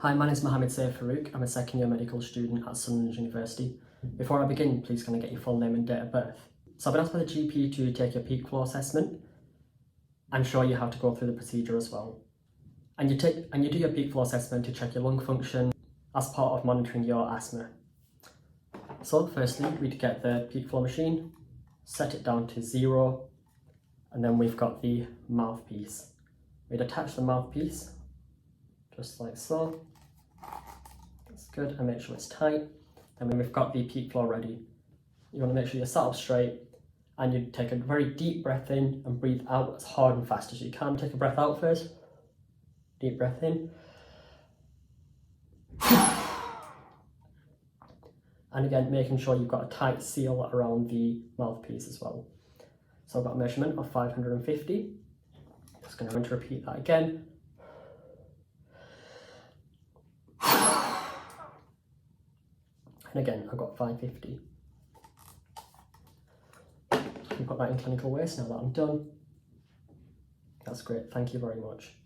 Hi, my name is Mohammed Saif I. I'm a second year medical student at Sunderland University. Before I begin, please can I get your full name and date of birth? So I've been asked by the GP to take your peak flow assessment and show you how to go through the procedure as well. And you do your peak flow assessment to check your lung function as part of monitoring your asthma. So firstly, we'd get the peak flow machine, set it down to 0, and then we've got the mouthpiece. We'd attach the mouthpiece just like so. That's good, and make sure it's tight. And when we've got the peak flow ready, you want to make sure you're sat up straight, and you take a very deep breath in and breathe out as hard and fast as you can. Take a breath out first, deep breath in. And again, making sure you've got a tight seal around the mouthpiece as well. So I've got a measurement of 550. Just going to repeat that again. And again, I've got 550. I can put that in clinical waste now that I'm done. That's great, thank you very much.